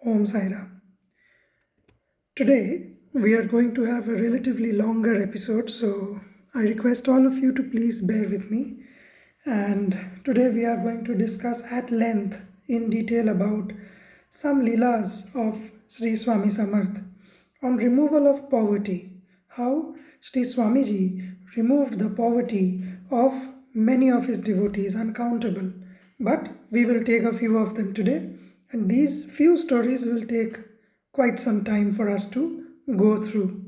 Om Sai Ram. Today we are going to have a relatively longer episode, so I request all of you to please bear with me. And today we are going to discuss at length in detail about some leelas of Shree Swami Samarth on removal of poverty, how Shree Swamiji removed the poverty of many of his devotees, uncountable. But we will take a few of them today, and these few stories will take quite some time for us to go through.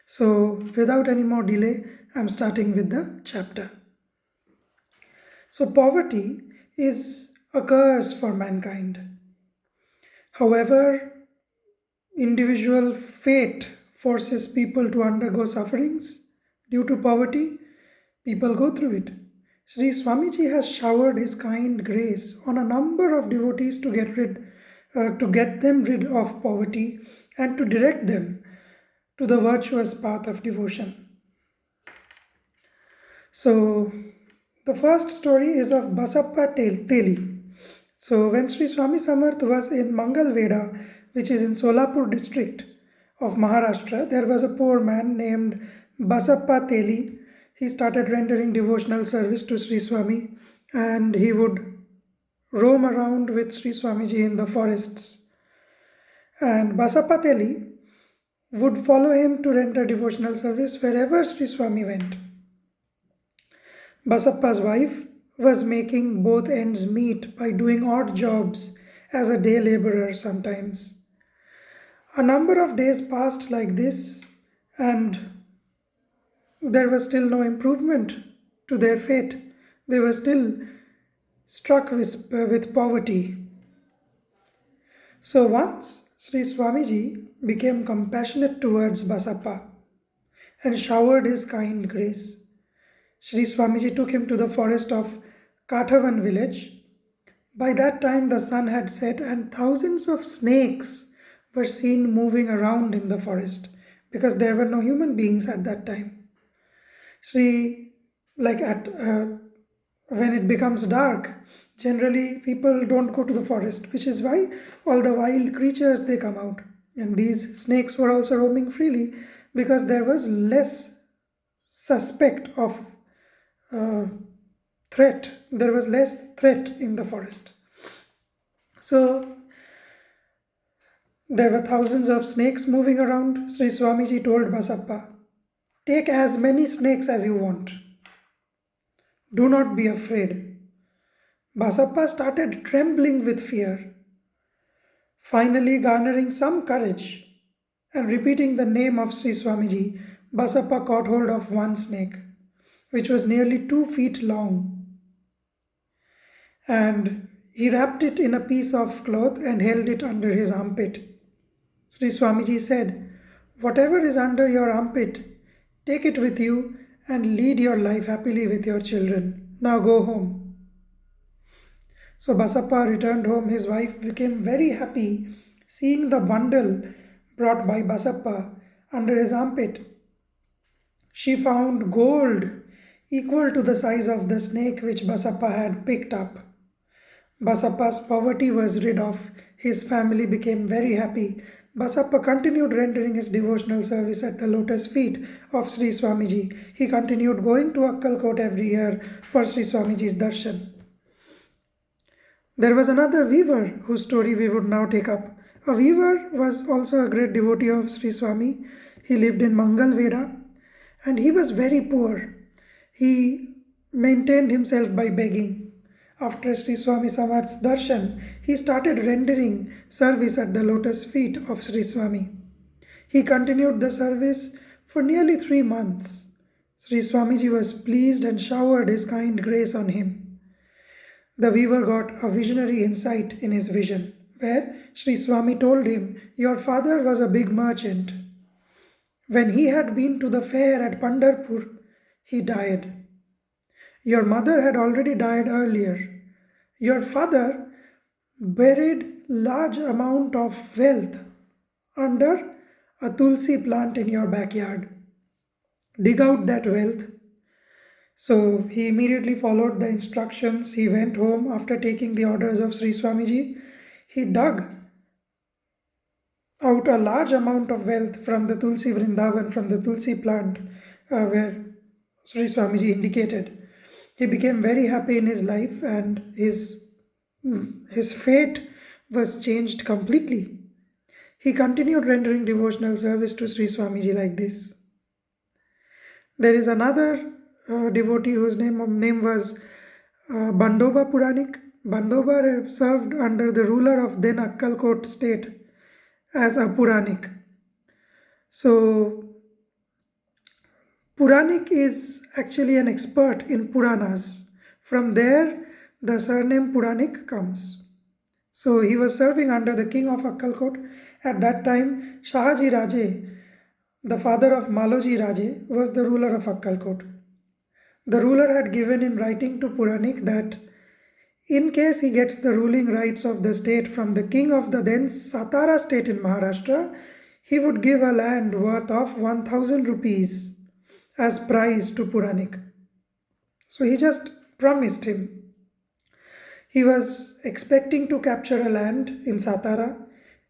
So, without any more delay, I'm starting with the chapter. So, poverty is a curse for mankind. However, individual fate forces people to undergo sufferings due to poverty, people go through it. Shree Swamiji has showered his kind grace on a number of devotees to get them rid of poverty and to direct them to the virtuous path of devotion. So, the first story is of Basappa Teli. So, when Shree Swami Samarth was in Mangalveda, which is in Solapur district of Maharashtra, there was a poor man named Basappa Teli. He started rendering devotional service to Shree Swami, and he would roam around with Shree Swamiji in the forests. And Basappa Teli would follow him to render devotional service wherever Shree Swami went. Basappa's wife was making both ends meet by doing odd jobs as a day laborer sometimes. A number of days passed like this, and there was still no improvement to their fate. They were still struck with poverty. So once Sri Swamiji became compassionate towards Basappa and showered his kind grace. Sri Swamiji took him to the forest of Kathavan village. By that time the sun had set and thousands of snakes were seen moving around in the forest because there were no human beings at that time. When it becomes dark, generally people don't go to the forest, which is why all the wild creatures they come out. And these snakes were also roaming freely because there was less suspect of threat. There was less threat in the forest. So there were thousands of snakes moving around. Sri Swamiji told Basappa, "Take as many snakes as you want. Do not be afraid." Basappa started trembling with fear. Finally, garnering some courage and repeating the name of Sri Swamiji, Basappa caught hold of one snake, which was nearly 2 feet long. And he wrapped it in a piece of cloth and held it under his armpit. Sri Swamiji said, "Whatever is under your armpit, take it with you and lead your life happily with your children. Now go home." So Basappa returned home. His wife became very happy seeing the bundle brought by Basappa under his armpit. She found gold equal to the size of the snake which Basappa had picked up. Basappa's poverty was rid of. His family became very happy. Basappa continued rendering his devotional service at the lotus feet of Sri Swamiji. He continued going to Akkalkot every year for Sri Swamiji's darshan. There was another weaver whose story we would now take up. A weaver was also a great devotee of Sri Swami. He lived in Mangalveda and he was very poor. He maintained himself by begging. After Sri Swami Samarth's darshan, he started rendering service at the lotus feet of Sri Swami. He continued the service for nearly 3 months. Sri Swamiji was pleased and showered his kind grace on him. The weaver got a visionary insight in his vision, where Sri Swami told him, "Your father was a big merchant. When he had been to the fair at Pandharpur, he died. Your mother had already died earlier. Your father buried large amount of wealth under a tulsi plant in your backyard. Dig out that wealth." So he immediately followed the instructions. He went home after taking the orders of Sri Swamiji. He dug out a large amount of wealth from the Tulsi Vrindavan, from the Tulsi plant, where Sri Swamiji indicated. He became very happy in his life, and his fate was changed completely. He continued rendering devotional service to Sri Swamiji like this. There is another devotee whose name was Bandoba Puranik. Bandoba served under the ruler of then Akkalkot state as a Puranik. So, Puranik is actually an expert in Puranas. From there, the surname Puranik comes. So, he was serving under the king of Akkalkot. At that time, Shahaji Raje, the father of Maloji Raje, was the ruler of Akkalkot. The ruler had given in writing to Puranik that in case he gets the ruling rights of the state from the king of the then Satara state in Maharashtra, he would give a land worth of 1000 rupees as prize to Puranik. So he just promised him. He was expecting to capture a land in Satara,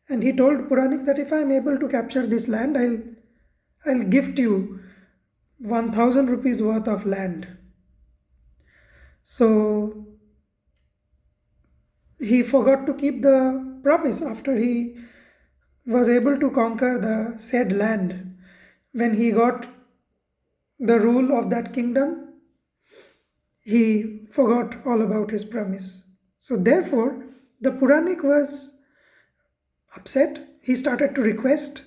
and he told Puranik that if I am able to capture this land, I'll gift you 1000 rupees worth of land. So he forgot to keep the promise after he was able to conquer the said land. When he got the rule of that kingdom, he forgot all about his promise. So therefore, the Puranik was upset. He started to request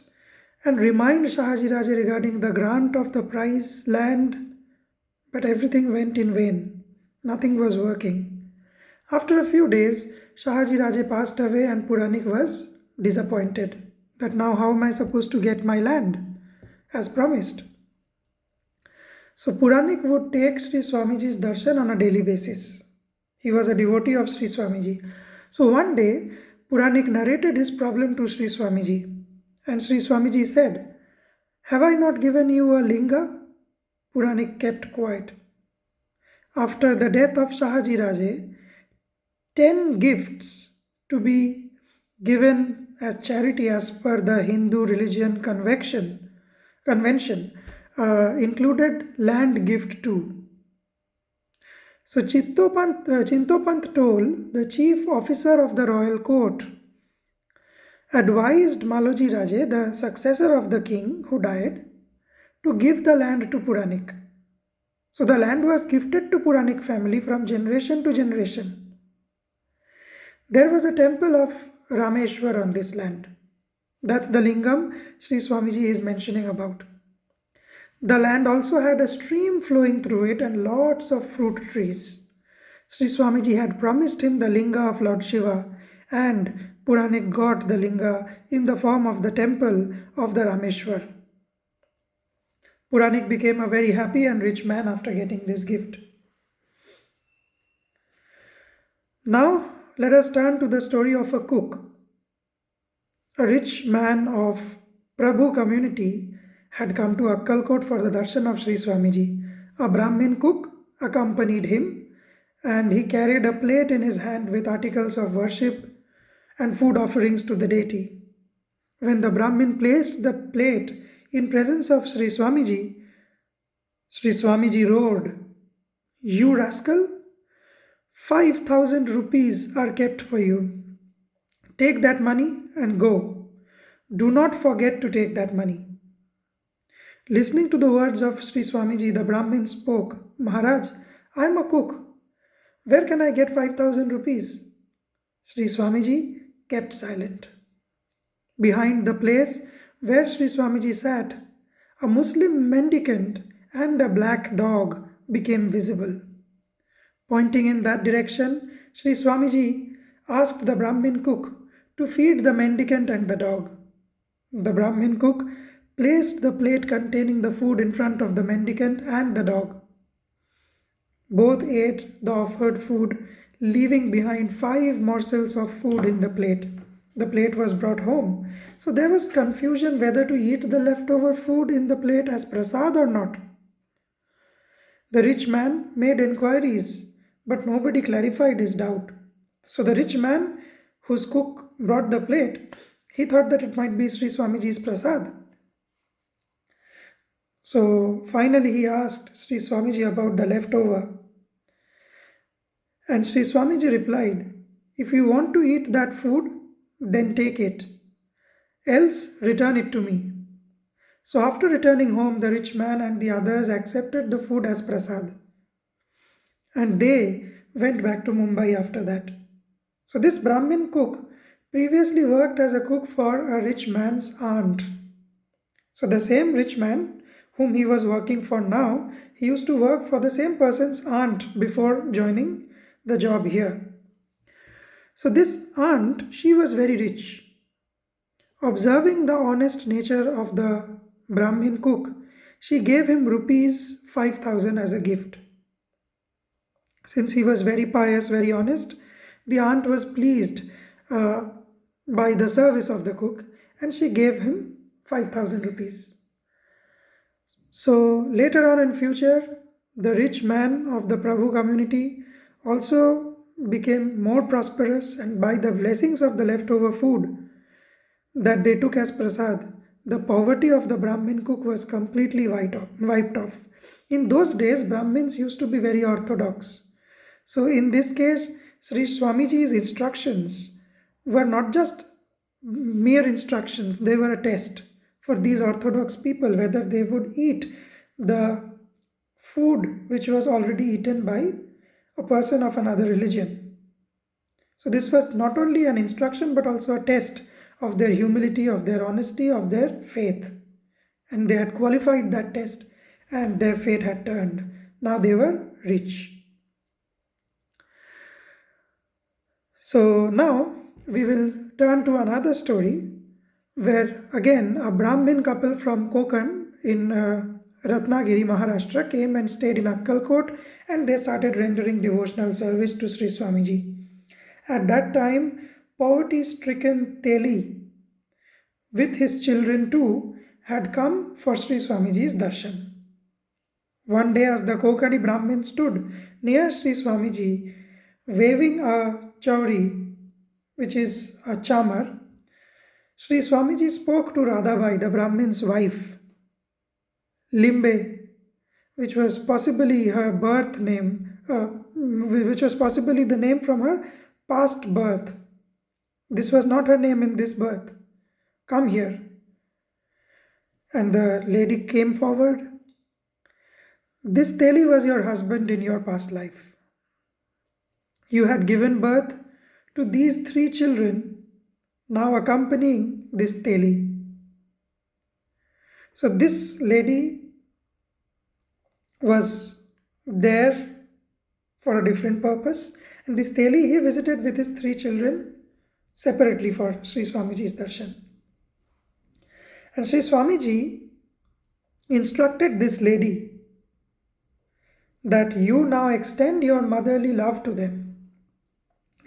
and remind Shahaji Raje regarding the grant of the prize land, but everything went in vain. Nothing was working. After a few days, Shahaji Raje passed away, and Puranik was disappointed that now how am I supposed to get my land as promised. So Puranik would take Sri Swamiji's darshan on a daily basis. He was a devotee of Sri Swamiji. So one day, Puranik narrated his problem to Sri Swamiji, and Sri Swamiji said, "Have I not given you a linga?" Puranik kept quiet. After the death of Shahaji Raje, 10 gifts to be given as charity as per the Hindu religion convention included land gift too. So Chintopant told the chief officer of the royal court, advised Maloji Raje, the successor of the king who died, to give the land to Puranik. So the land was gifted to Puranik family from generation to generation. There was a temple of Rameshwar on this land. That's the lingam Sri Swamiji is mentioning about. The land also had a stream flowing through it and lots of fruit trees. Sri Swamiji had promised him the linga of Lord Shiva, and Puranik got the linga in the form of the temple of the Rameshwar. Puranik became a very happy and rich man after getting this gift. Now, let us turn to the story of a cook. A rich man of Prabhu community had come to Akkalkot for the darshan of Sri Swamiji. A Brahmin cook accompanied him, and he carried a plate in his hand with articles of worship and food offerings to the deity. When the Brahmin placed the plate in presence of Sri Swamiji roared, "You rascal! 5,000 rupees are kept for you. Take that money and go. Do not forget to take that money." Listening to the words of Sri Swamiji, the Brahmin spoke, "Maharaj, I am a cook. Where can I get 5,000 rupees? Sri Swamiji kept silent. Behind the place where Sri Swamiji sat, a Muslim mendicant and a black dog became visible. Pointing in that direction, Sri Swamiji asked the Brahmin cook to feed the mendicant and the dog. The Brahmin cook placed the plate containing the food in front of the mendicant and the dog. Both ate the offered food, leaving behind 5 morsels of food in the plate. The plate was brought home, so there was confusion whether to eat the leftover food in the plate as prasad or not. The rich man made inquiries, but nobody clarified his doubt. So the rich man, whose cook brought the plate, he thought that it might be Sri Swamiji's prasad. So finally he asked Sri Swamiji about the leftover. And Sri Swamiji replied, "If you want to eat that food, then take it. Else return it to me." So after returning home, the rich man and the others accepted the food as prasad. And they went back to Mumbai after that. So this Brahmin cook previously worked as a cook for a rich man's aunt. So the same rich man whom he was working for now, he used to work for the same person's aunt before joining the job here. So this aunt, she was very rich. Observing the honest nature of the Brahmin cook, she gave him rupees 5,000 as a gift. Since he was very pious, very honest, the aunt was pleased by the service of the cook, and she gave him 5,000 rupees. So later on in future, the rich man of the Prabhu community also became more prosperous, and by the blessings of the leftover food that they took as prasad, the poverty of the Brahmin cook was completely wiped off. In those days, Brahmins used to be very orthodox. So in this case, Sri Swamiji's instructions were not just mere instructions, they were a test for these orthodox people, whether they would eat the food which was already eaten by a person of another religion. So this was not only an instruction but also a test of their humility, of their honesty, of their faith. And they had qualified that test and their fate had turned. Now they were rich. So now we will turn to another story where again a Brahmin couple from Konkan in Ratnagiri, Maharashtra came and stayed in Akkalkot, and they started rendering devotional service to Sri Swamiji. At that time, poverty-stricken Teli with his children too had come for Sri Swamiji's darshan. One day as the Konkani Brahmin stood near Sri Swamiji waving a chauri, which is a chamar, Sri Swamiji spoke to Radhabai, the Brahmin's wife. Limbe, which was possibly her birth name, which was possibly the name from her past birth. This was not her name in this birth. Come here. And the lady came forward. This Teli was your husband in your past life. You had given birth to these 3 children, now accompanying this Teli. So this lady was there for a different purpose, and this Teli he visited with his 3 children separately for Sri Swamiji's darshan. And Sri Swamiji instructed this lady that you now extend your motherly love to them.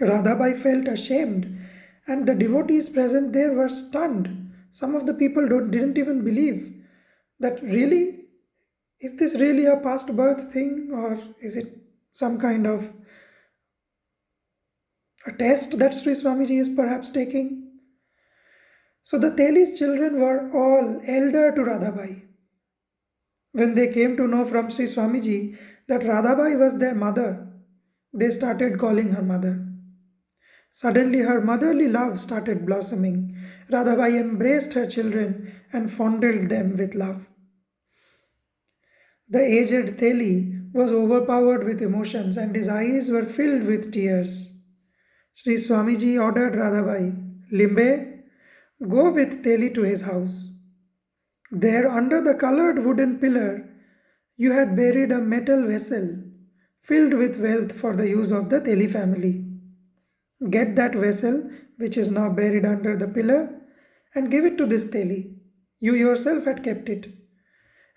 Radhabai felt ashamed, and the devotees present there were stunned. Some of the people didn't even believe that really, is this really a past birth thing, or is it some kind of a test that Sri Swamiji is perhaps taking? So the Teli's children were all elder to Radhabai. When they came to know from Sri Swamiji that Radhabai was their mother, they started calling her mother. Suddenly her motherly love started blossoming. Radhabai embraced her children and fondled them with love. The aged Teli was overpowered with emotions and his eyes were filled with tears. Sri Swamiji ordered Radhabai, Limbe, go with Teli to his house. There under the colored wooden pillar, you had buried a metal vessel filled with wealth for the use of the Teli family. Get that vessel, which is now buried under the pillar, and give it to this Teli. You yourself had kept it.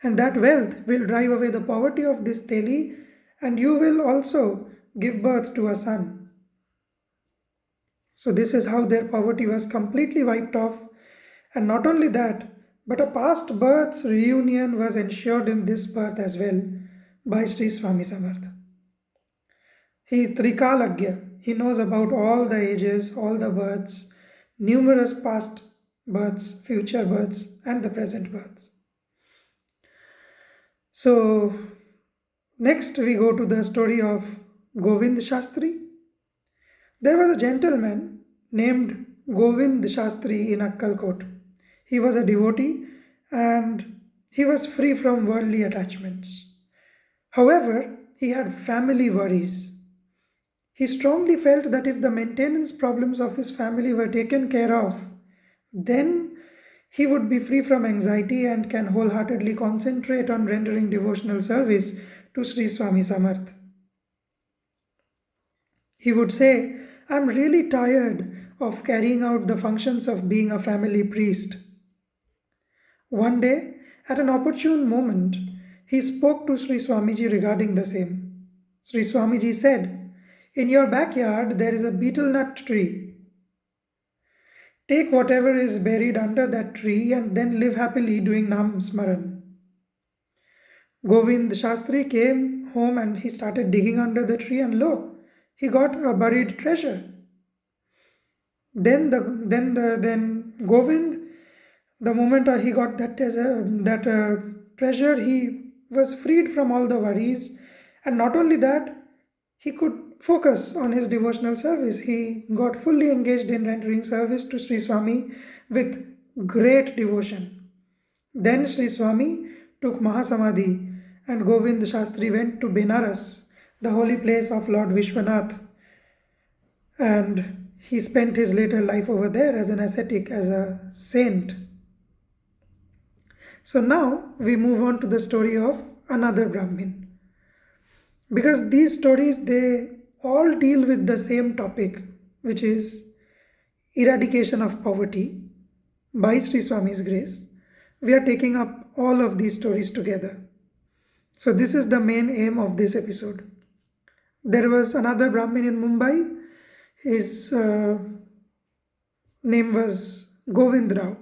And that wealth will drive away the poverty of this Teli, and you will also give birth to a son. So this is how their poverty was completely wiped off. And not only that, but a past birth's reunion was ensured in this birth as well by Shree Swami Samarth. He is Trikalagya. He knows about all the ages, all the births, numerous past births, future births, and the present births. So, next we go to the story of Govind Shastri. There was a gentleman named Govind Shastri in Akkalkot. He was a devotee and he was free from worldly attachments. However, he had family worries. He strongly felt that if the maintenance problems of his family were taken care of, then he would be free from anxiety and can wholeheartedly concentrate on rendering devotional service to Shree Swami Samarth. He would say, "I'm really tired of carrying out the functions of being a family priest." One day, at an opportune moment, he spoke to Shree Swamiji regarding the same. Shree Swamiji said, "In your backyard there is a betel nut tree. Take whatever is buried under that tree and then live happily doing Nam Smaran." Govind Shastri came home and he started digging under the tree, and lo, he got a buried treasure. Then Govind, the moment he got that treasure, he was freed from all the worries, and not only that, he could focus on his devotional service. He got fully engaged in rendering service to Shree Swami with great devotion. Then Shree Swami took Mahasamadhi and Govind Shastri went to Benares, the holy place of Lord Vishwanath, and he spent his later life over there as an ascetic, as a saint. So now we move on to the story of another Brahmin. Because these stories, they all deal with the same topic, which is eradication of poverty by Shree Swami's grace. We are taking up all of these stories together. So this is the main aim of this episode. There was another Brahmin in Mumbai. His name was Vitthalrao.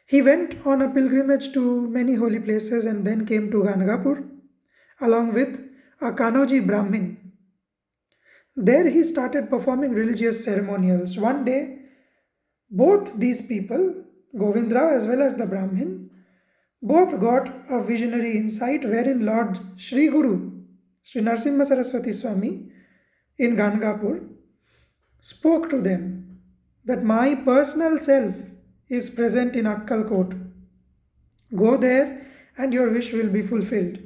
He went on a pilgrimage to many holy places and then came to Ganagapur along with a Kanoji Brahmin. There he started performing religious ceremonials. One day, both these people, Vitthalrao as well as the Brahmin, both got a visionary insight wherein Lord Shri Guru, Sri Narasimha Saraswati Swami in Ganagapur, spoke to them that my personal self is present in Akkalkot. Go there and your wish will be fulfilled.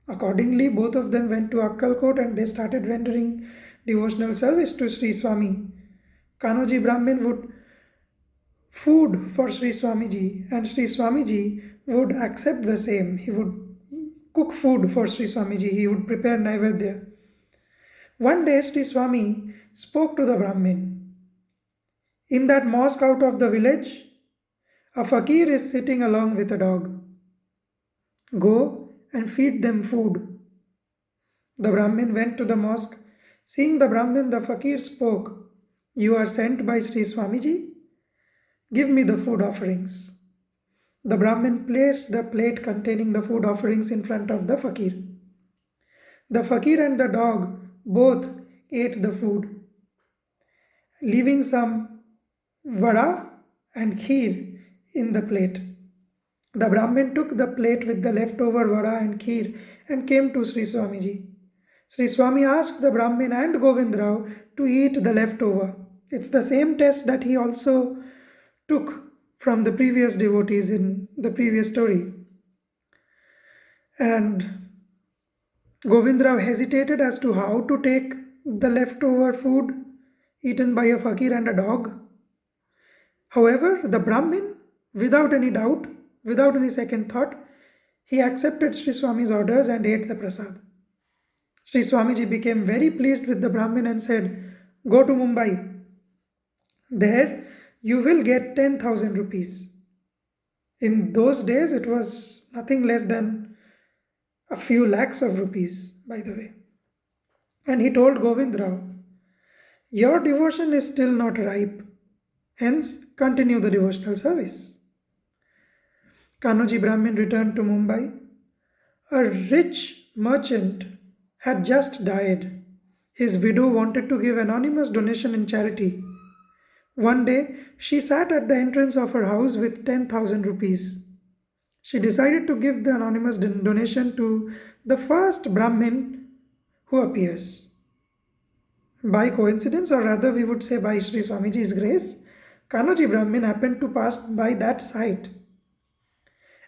Accordingly, both of them went to Akkalkot and they started rendering devotional service to Sri Swami. Kanoji Brahmin would food for Sri Swamiji and Sri Swamiji would accept the same. He would cook food for Sri Swamiji. He would prepare Naivedya. One day Sri Swami spoke to the Brahmin. In that mosque out of the village, a fakir is sitting along with a dog. Go and feed them food. The Brahmin went to the mosque. Seeing the Brahmin, the fakir spoke, "You are sent by Sri Swamiji? Give me the food offerings." The Brahmin placed the plate containing the food offerings in front of the fakir. The fakir and the dog both ate the food, leaving some vada and kheer in the plate. The Brahmin took the plate with the leftover vada and kheer and came to Sri Swamiji. Sri Swami asked the Brahmin and Vitthalrao to eat the leftover. It's the same test that he also took from the previous devotees in the previous story. And Vitthalrao hesitated as to how to take the leftover food eaten by a fakir and a dog. However, the Brahmin, without any doubt, without any second thought, he accepted Sri Swami's orders and ate the prasad. Sri Swamiji became very pleased with the Brahmin and said, "Go to Mumbai. There you will get 10,000 rupees. In those days, it was nothing less than a few lakhs of rupees, by the way. And he told Vitthalrao, "Your devotion is still not ripe. Hence, continue the devotional service." Kanoji Brahmin returned to Mumbai. A rich merchant had just died. His widow wanted to give anonymous donation in charity. One day, she sat at the entrance of her house with 10,000 rupees. She decided to give the anonymous donation to the first Brahmin who appears. By coincidence, or rather we would say by Sri Swamiji's grace, Kanoji Brahmin happened to pass by that site.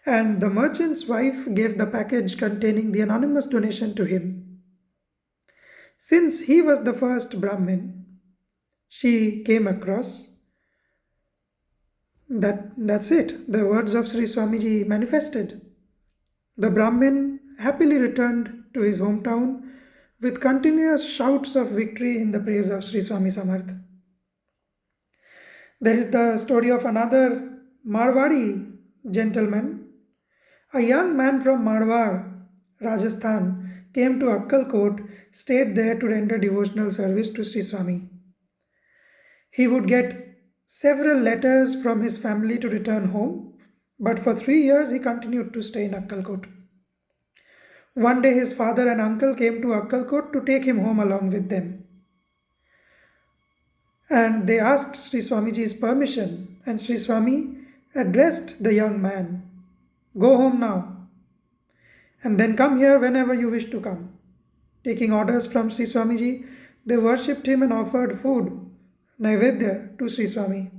And the merchant's wife gave the package containing the anonymous donation to him. Since he was the first Brahmin she came across, that's it. The words of Sri Swamiji manifested. The Brahmin happily returned to his hometown with continuous shouts of victory in the praise of Shree Swami Samarth. There is the story of another Marwari gentleman. A young man from Marwar, Rajasthan, came to Akkalkot, stayed there to render devotional service to Sri Swami. He would get several letters from his family to return home, but for 3 years he continued to stay in Akkalkot. One day his father and uncle came to Akkalkot to take him home along with them. And they asked Sri Swamiji's permission, and Sri Swami addressed the young man, "Go home now, and then come here whenever you wish to come." Taking orders from Sri Swamiji, they worshipped him and offered food, Naivedya, to Sri Swami.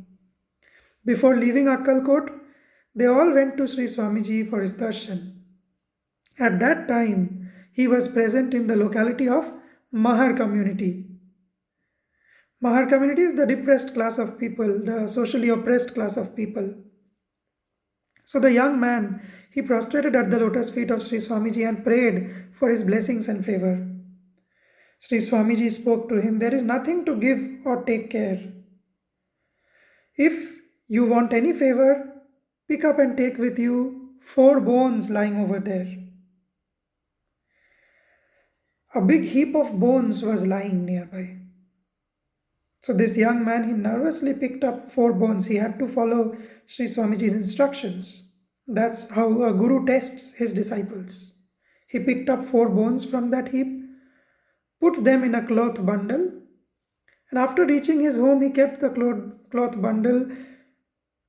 Before leaving Akkalkot, they all went to Sri Swamiji for his darshan. At that time, he was present in the locality of Mahar community. Mahar community is the depressed class of people, the socially oppressed class of people. So the young man, he prostrated at the lotus feet of Sri Swamiji and prayed for his blessings and favor. Sri Swamiji spoke to him, "There is nothing to give or take care. If you want any favor, pick up and take with you 4 bones lying over there." A big heap of bones was lying nearby. So this young man, he nervously picked up 4 bones. He had to follow Sri Swamiji's instructions. That's how a guru tests his disciples. He picked up 4 bones from that heap, put them in a cloth bundle, and after reaching his home, he kept the cloth bundle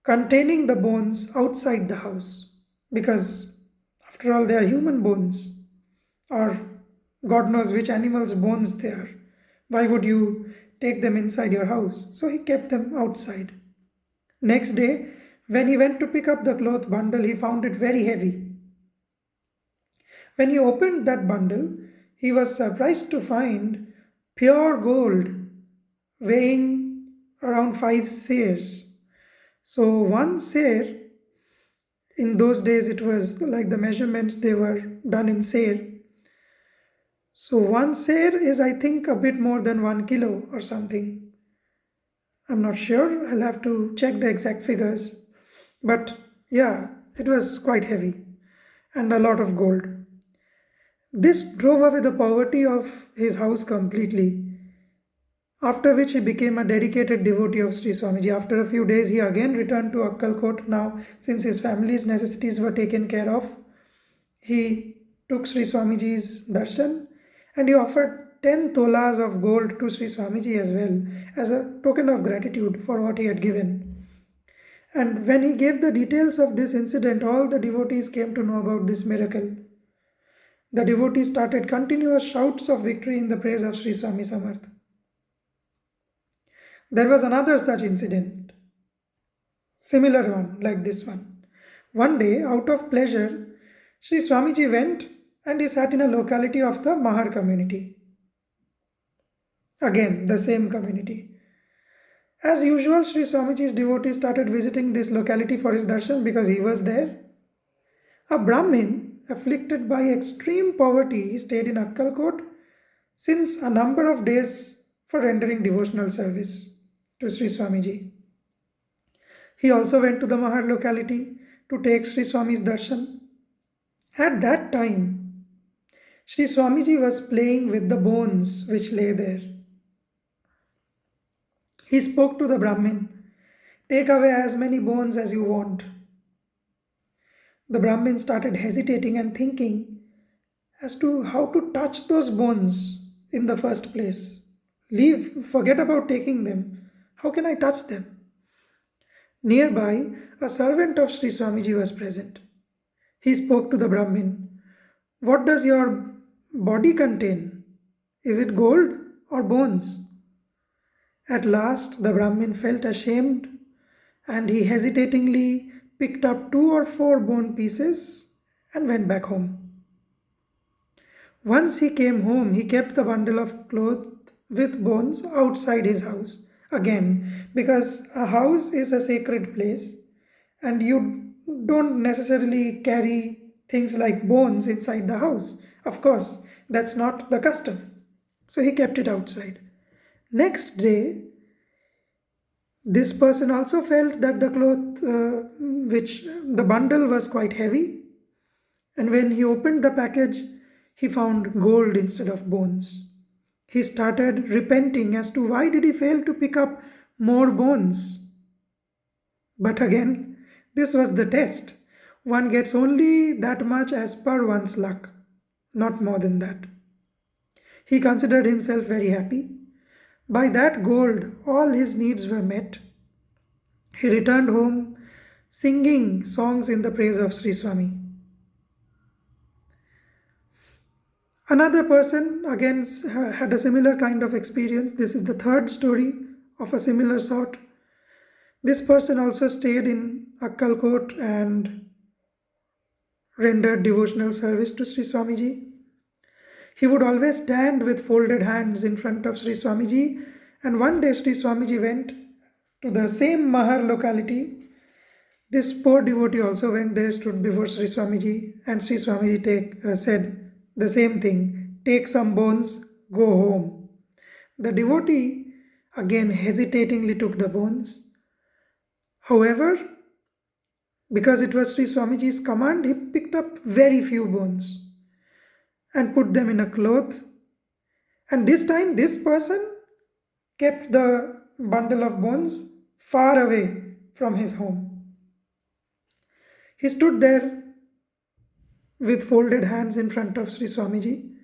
containing the bones outside the house. Because after all, they are human bones, or God knows which animal's bones they are. Why would you take them inside your house? So he kept them outside. Next day, when he went to pick up the cloth bundle, he found it very heavy. When he opened that bundle, he was surprised to find pure gold weighing around 5 seers. So 1 seer, in those days it was like the measurements, they were done in seer. So 1 seer is, I think, a bit more than 1 kilo or something. I'm not sure, I'll have to check the exact figures. But yeah, it was quite heavy and a lot of gold. This drove away the poverty of his house completely, after which he became a dedicated devotee of Sri Swamiji. After a few days, he again returned to Akkalkot. Now, since his family's necessities were taken care of, he took Sri Swamiji's darshan and he offered 10 tolas of gold to Sri Swamiji as well, as a token of gratitude for what he had given. And when he gave the details of this incident, all the devotees came to know about this miracle. The devotees started continuous shouts of victory in the praise of Sri Swami Samarth. There was another such incident, similar one like this one. One day, out of pleasure, Sri Swamiji went and he sat in a locality of the Mahar community. Again, the same community. As usual, Sri Swamiji's devotees started visiting this locality for his darshan because he was there. A Brahmin, afflicted by extreme poverty, stayed in Akkalkot since a number of days for rendering devotional service to Sri Swamiji. He also went to the Mahar locality to take Sri Swami's darshan. At that time, Sri Swamiji was playing with the bones which lay there. He spoke to the Brahmin, "Take away as many bones as you want." The Brahmin started hesitating and thinking as to how to touch those bones in the first place. Forget about taking them. How can I touch them? Nearby, a servant of Sri Swamiji was present. He spoke to the Brahmin. What does your body contain? Is it gold or bones? At last, the Brahmin felt ashamed and he hesitatingly picked up 2 or 4 bone pieces and went back home. Once he came home, he kept the bundle of cloth with bones outside his house. Again, because a house is a sacred place and you don't necessarily carry things like bones inside the house. Of course, that's not the custom. So he kept it outside. Next day, this person also felt that the cloth, the bundle was quite heavy. And when he opened the package, he found gold instead of bones. He started repenting as to why did he fail to pick up more bones. But again, this was the test. One gets only that much as per one's luck, not more than that. He considered himself very happy. By that gold, all his needs were met. He returned home singing songs in the praise of Sri Swami. Another person again had a similar kind of experience. This is the third story of a similar sort. This person also stayed in Akkalkot and rendered devotional service to Sri Swamiji. He would always stand with folded hands in front of Sri Swamiji, and one day Sri Swamiji went to the same Mahar locality. This poor devotee also went there, stood before Sri Swamiji, and Sri Swamiji said the same thing, take some bones, go home. The devotee again hesitatingly took the bones. However, because it was Sri Swamiji's command, he picked up very few bones and put them in a cloth. And this time, this person kept the bundle of bones far away from his home. He stood there with folded hands in front of Sri Swamiji.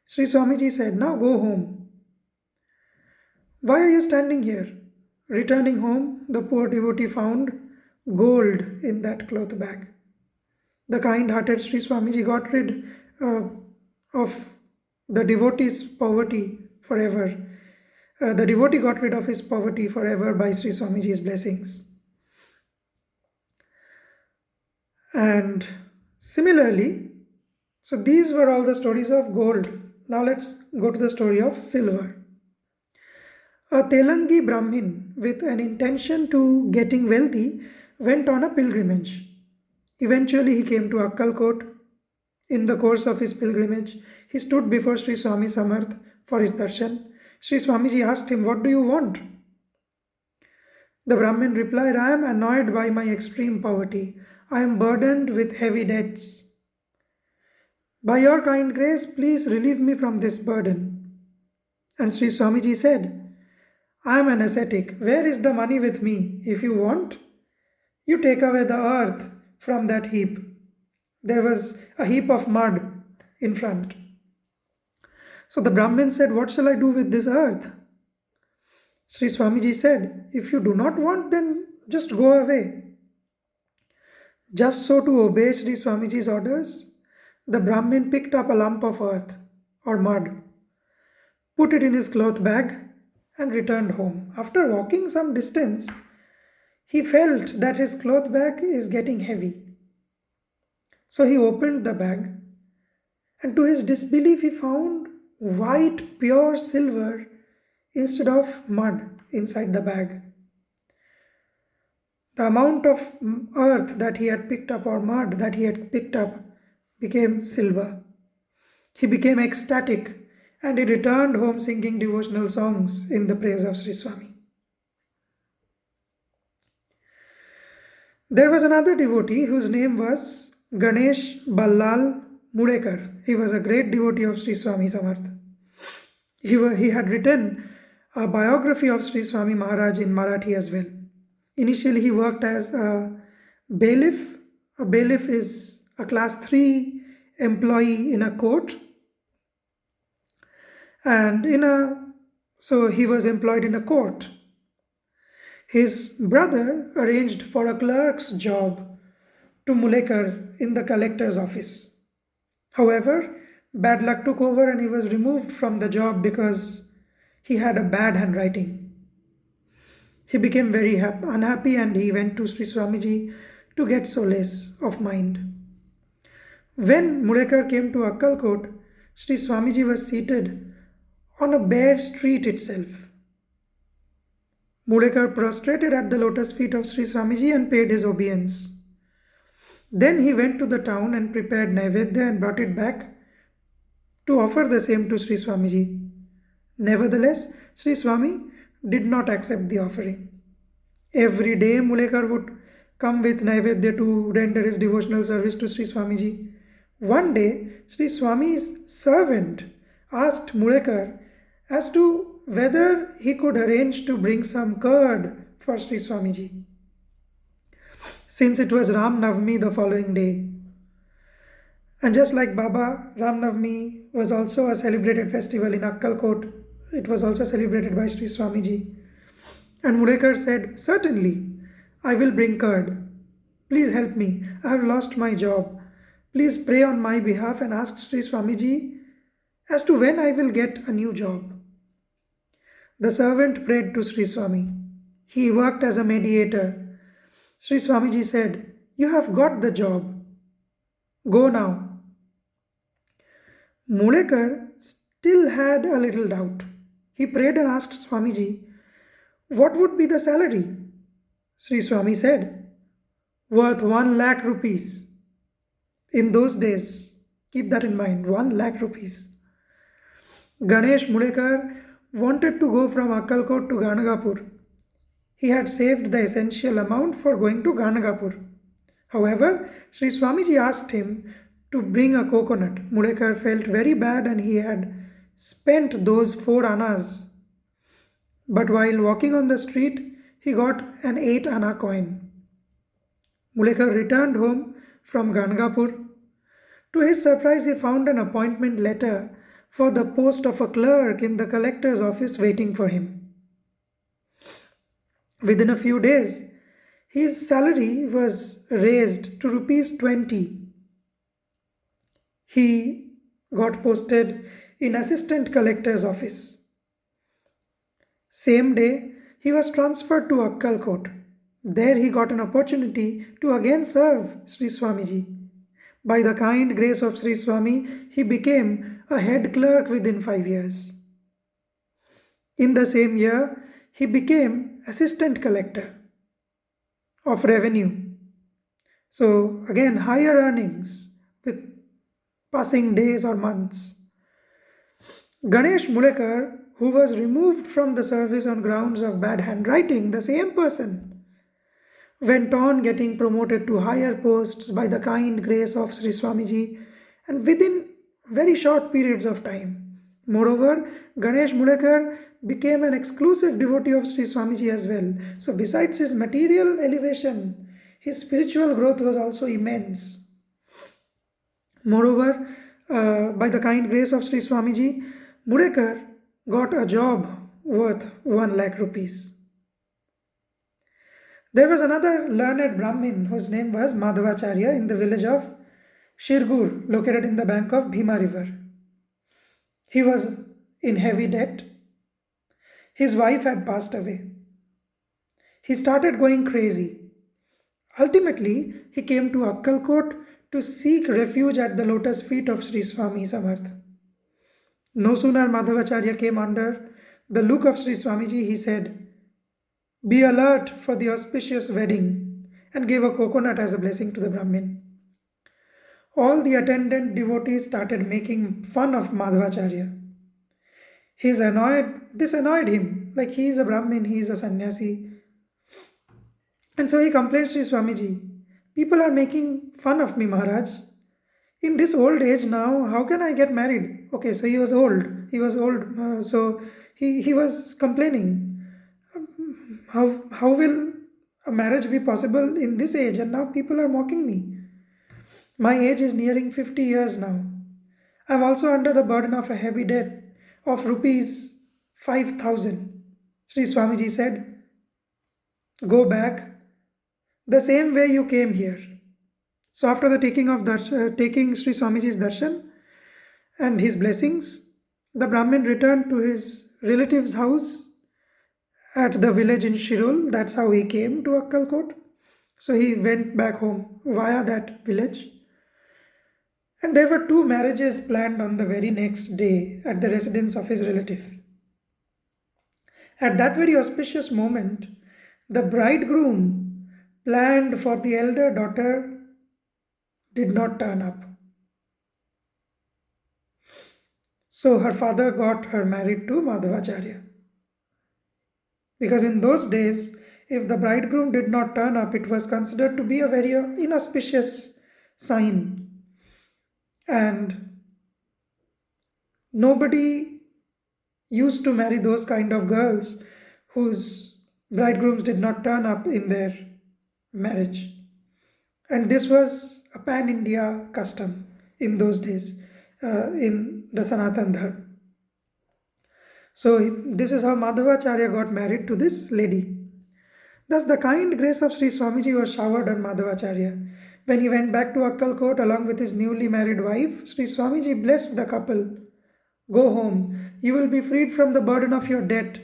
Sri Swamiji said, now go home. Why are you standing here? Returning home, the poor devotee found gold in that cloth bag. The kind-hearted Sri Swamiji got rid of the devotee's poverty forever. The devotee got rid of his poverty forever by Sri Swamiji's blessings. And similarly, so these were all the stories of gold. Now let's go to the story of silver. A Telangi Brahmin with an intention to getting wealthy went on a pilgrimage. Eventually he came to Akkalkot. In the course of his pilgrimage, he stood before Shree Swami Samarth for his darshan. Shree Swamiji asked him, what do you want? The Brahmin replied, I am annoyed by my extreme poverty. I am burdened with heavy debts. By your kind grace, please relieve me from this burden. And Sri Swamiji said, I am an ascetic. Where is the money with me? If you want, you take away the earth from that heap. There was a heap of mud in front. So the Brahmin said, what shall I do with this earth? Sri Swamiji said, if you do not want, then just go away. Just so to obey Sri Swamiji's orders, the Brahmin picked up a lump of earth or mud, put it in his cloth bag and returned home. After walking some distance, he felt that his cloth bag is getting heavy. So he opened the bag, and to his disbelief he found white pure silver instead of mud inside the bag. The amount of earth that he had picked up or mud that he had picked up became silver. He became ecstatic and he returned home singing devotional songs in the praise of Sri Swami. There was another devotee whose name was Ganesh Ballal Mudekar. He was a great devotee of Shree Swami Samarth. He had written a biography of Shree Swami Maharaj in Marathi as well. Initially he worked as a bailiff. A bailiff is a class 3 employee in a court. And so he was employed in a court. His brother arranged for a clerk's job to Mulekar in the collector's office. However, bad luck took over and he was removed from the job because he had a bad handwriting. He became very unhappy and he went to Sri Swamiji to get solace of mind. When Mulekar came to Akkalkot, Sri Swamiji was seated on a bare street itself. Mulekar prostrated at the lotus feet of Sri Swamiji and paid his obeisance. Then he went to the town and prepared Naivedya and brought it back to offer the same to Sri Swamiji. Nevertheless, Sri Swami did not accept the offering. Every day Mulekar would come with Naivedya to render his devotional service to Sri Swamiji. One day, Sri Swami's servant asked Mulekar as to whether he could arrange to bring some curd for Sri Swamiji, since it was Ram Navami the following day. And just like Baba, Ram Navami was also a celebrated festival in Akkalkot. It was also celebrated by Sri Swamiji. And Mulekar said, "Certainly, I will bring curd. Please help me. I have lost my job. Please pray on my behalf and ask Sri Swamiji as to when I will get a new job." The servant prayed to Sri Swami. He worked as a mediator. Sri Swamiji said, "You have got the job. Go now." Mulekar still had a little doubt. He prayed and asked Swamiji, "What would be the salary?" Sri Swami said, "Worth 1 lakh rupees. In those days, keep that in mind, 1 lakh rupees. Ganesh Mulekar wanted to go from Akkalkot to Ganagapur. He had saved the essential amount for going to Ganagapur. However, Sri Swamiji asked him to bring a coconut. Mulekar felt very bad and he had spent those 4 annas. But while walking on the street, he got an 8 anna coin. Mulekar returned home from Ganagapur. To his surprise, he found an appointment letter for the post of a clerk in the collector's office waiting for him. Within a few days, his salary was raised to rupees 20. He got posted in assistant collector's office. Same day, he was transferred to Akkalkot. There he got an opportunity to again serve Sri Swamiji. By the kind grace of Sri Swami, he became a head clerk within 5 years. In the same year, he became assistant collector of revenue. So again, higher earnings with passing days or months. Ganesh Mulekar, who was removed from the service on grounds of bad handwriting, the same person, went on getting promoted to higher posts by the kind grace of Sri Swamiji and within very short periods of time. Moreover, Ganesh Mulekar became an exclusive devotee of Sri Swamiji as well. So besides his material elevation, his spiritual growth was also immense. Moreover, by the kind grace of Sri Swamiji, Mulekar got a job worth 1 lakh rupees. There was another learned Brahmin whose name was Madhavacharya in the village of Shirgur, located in the bank of Bhima river. He was in heavy debt. His wife had passed away. He started going crazy. Ultimately, he came to Akkalkot to seek refuge at the lotus feet of Shree Swami Samarth. No sooner Madhavacharya came under the look of Sri Swamiji, he said, "Be alert for the auspicious wedding," and gave a coconut as a blessing to the Brahmin. All the attendant devotees started making fun of Madhavacharya. This annoyed him, like he is a Brahmin, he is a sannyasi. And so he complained to Sri Swamiji, "People are making fun of me, Maharaj. In this old age now, how can I get married?" Okay, so he was old. So he was complaining. How will a marriage be possible in this age? And now people are mocking me. My age is nearing 50 years now. I am also under the burden of a heavy debt of rupees 5,000. Sri Swamiji said, Go back the same way you came here. So after the taking Sri Swamiji's darshan and his blessings, the Brahmin returned to his relative's house at the village in Shirul. That's how he came to Akkalkot. So he went back home via that village. And there were 2 marriages planned on the very next day at the residence of his relative. At that very auspicious moment, the bridegroom planned for the elder daughter did not turn up. So her father got her married to Madhavacharya. Because in those days, if the bridegroom did not turn up, it was considered to be a very inauspicious sign. And nobody used to marry those kind of girls whose bridegrooms did not turn up in their marriage. And this was a pan-India custom in those days, in the Sanatan Dharma. So this is how Madhavacharya got married to this lady. Thus the kind grace of Sri Swamiji was showered on Madhavacharya. When he went back to Akkalkot along with his newly married wife, Sri Swamiji blessed the couple. Go home, you will be freed from the burden of your debt,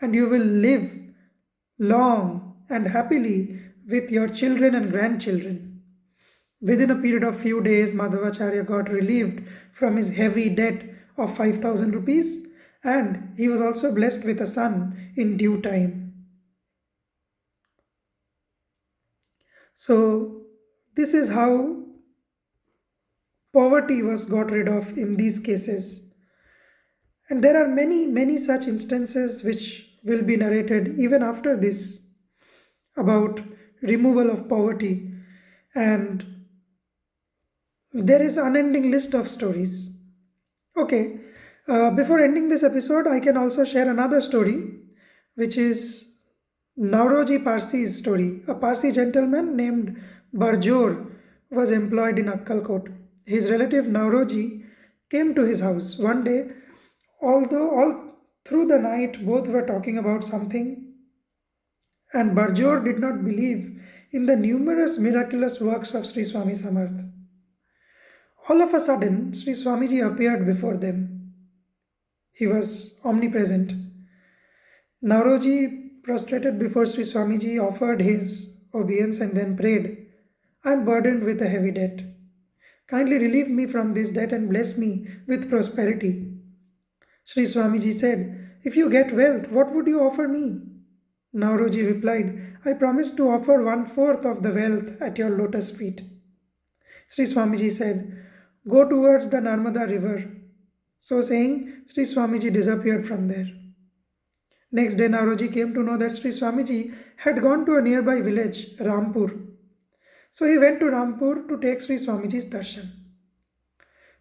and you will live long and happily with your children and grandchildren. Within a period of few days, Madhavacharya got relieved from his heavy debt of 5,000 rupees, and he was also blessed with a son in due time. So this is how poverty was got rid of in these cases. And there are many such instances which will be narrated even after this about removal of poverty. And there is an unending list of stories. Okay, before ending this episode, I can also share another story, which is Nauroji Parsi's story. A Parsi gentleman named Barjor was employed in Akkalkot. His relative Nauroji came to his house one day. Although all through the night both were talking about something, and Barjor did not believe in the numerous miraculous works of Shree Swami Samarth. All of a sudden, Sri Swamiji appeared before them. He was omnipresent. Nauroji prostrated before Sri Swamiji, offered his obeisance and then prayed, I am burdened with a heavy debt. Kindly relieve me from this debt and bless me with prosperity. Sri Swamiji said, if you get wealth, what would you offer me? Nauroji replied, I promise to offer 1/4 of the wealth at your lotus feet. Sri Swamiji said, go towards the Narmada river. So saying, Sri Swamiji disappeared from there. Next day, Nauroji came to know that Sri Swamiji had gone to a nearby village, Rampur. So he went to Rampur to take Sri Swamiji's darshan.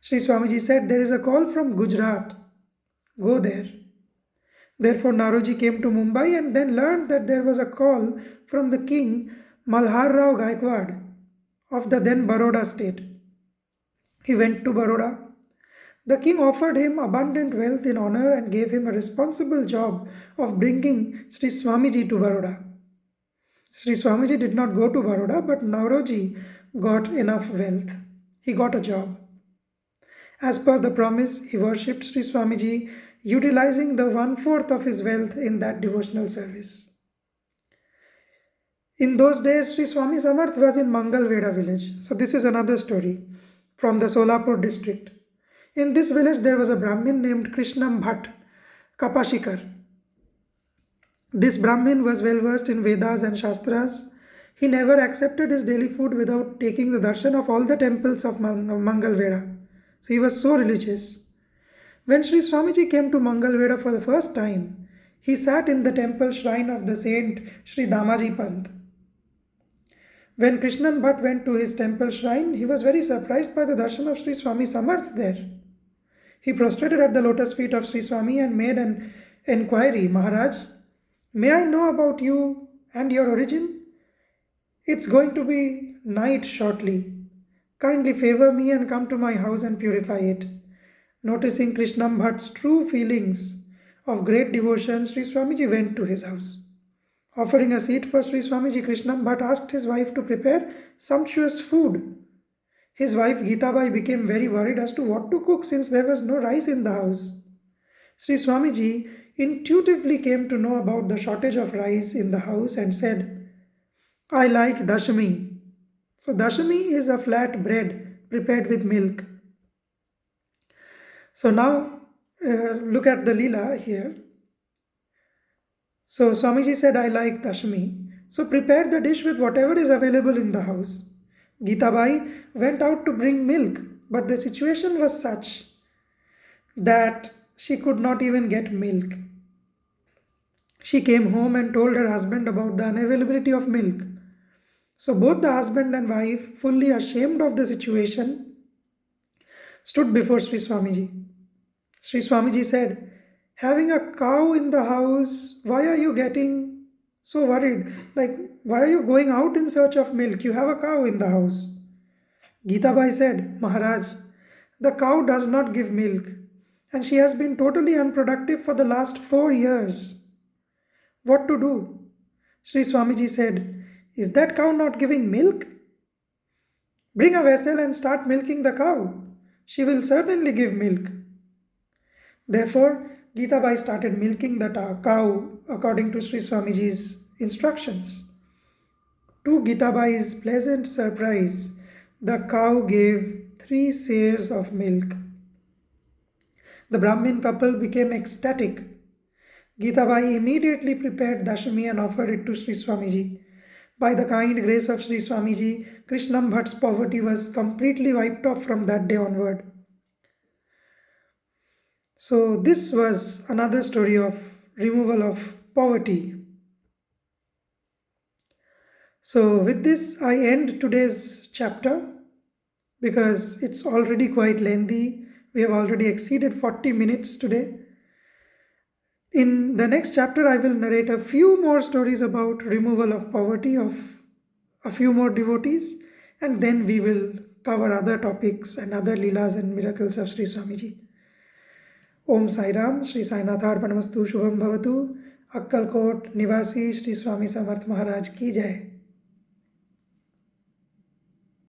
Sri Swamiji said, there is a call from Gujarat. Go there. Therefore, Nauroji came to Mumbai and then learned that there was a call from the king Malharrao Gaikwad of the then Baroda state. He went to Baroda. The king offered him abundant wealth in honor and gave him a responsible job of bringing Sri Swamiji to Baroda. Sri Swamiji did not go to Baroda, but Nauroji got enough wealth. He got a job. As per the promise, he worshipped Sri Swamiji, utilizing the 1/4 of his wealth in that devotional service. In those days, Shree Swami Samarth was in Mangalveda village. So this is another story from the Solapur district. In this village, there was a Brahmin named Krishnam Bhatt Kapashikar. This Brahmin was well versed in Vedas and Shastras. He never accepted his daily food without taking the darshan of all the temples of Mangalveda. So he was so religious. When Sri Swamiji came to Mangalveda for the first time, he sat in the temple shrine of the saint Sri Damaji Pant. When Krishnan Bhatt went to his temple shrine, he was very surprised by the darshan of Sri Swami Samarth there. He prostrated at the lotus feet of Sri Swami and made an enquiry, Maharaj, may I know about you and your origin? It's going to be night shortly. Kindly favor me and come to my house and purify it. Noticing Krishnam Bhatt's true feelings of great devotion, Sri Swamiji went to his house. Offering a seat for Sri Swamiji, Krishnam Bhatt asked his wife to prepare sumptuous food. His wife Geetabai became very worried as to what to cook since there was no rice in the house. Sri Swamiji intuitively came to know about the shortage of rice in the house and said, I like dashami. So dashami is a flat bread prepared with milk. So now look at the leela here. So Swamiji said, I like dashami. So prepare the dish with whatever is available in the house. Geetabai went out to bring milk, but the situation was such that she could not even get milk. She came home and told her husband about the unavailability of milk. So both the husband and wife, fully ashamed of the situation, stood before Sri Swamiji. Sri Swamiji said, having a cow in the house, why are you getting so worried? Like, why are you going out in search of milk? You have a cow in the house. Geetabai said, Maharaj, the cow does not give milk and she has been totally unproductive for the last 4 years. What to do? Sri Swamiji said, is that cow not giving milk? Bring a vessel and start milking the cow. She will certainly give milk. Therefore, Geetabai started milking the cow according to Sri Swamiji's instructions. To Geetabai's pleasant surprise, the cow gave 3 seers of milk. The Brahmin couple became ecstatic. Geetabai immediately prepared dashami and offered it to Sri Swamiji. By the kind grace of Sri Swamiji, Krishnam Bhatt's poverty was completely wiped off from that day onward. So this was another story of removal of poverty. So with this, I end today's chapter because it's already quite lengthy. We have already exceeded 40 minutes today. In the next chapter, I will narrate a few more stories about removal of poverty of a few more devotees, and then we will cover other topics and other leelas and miracles of Sri Swamiji. Om Sai Ram, Shree Sainath Arpanamastu Shubham Bhavatu, Akkalkot Nivasi Shree Swami Samarth Maharaj ki jai.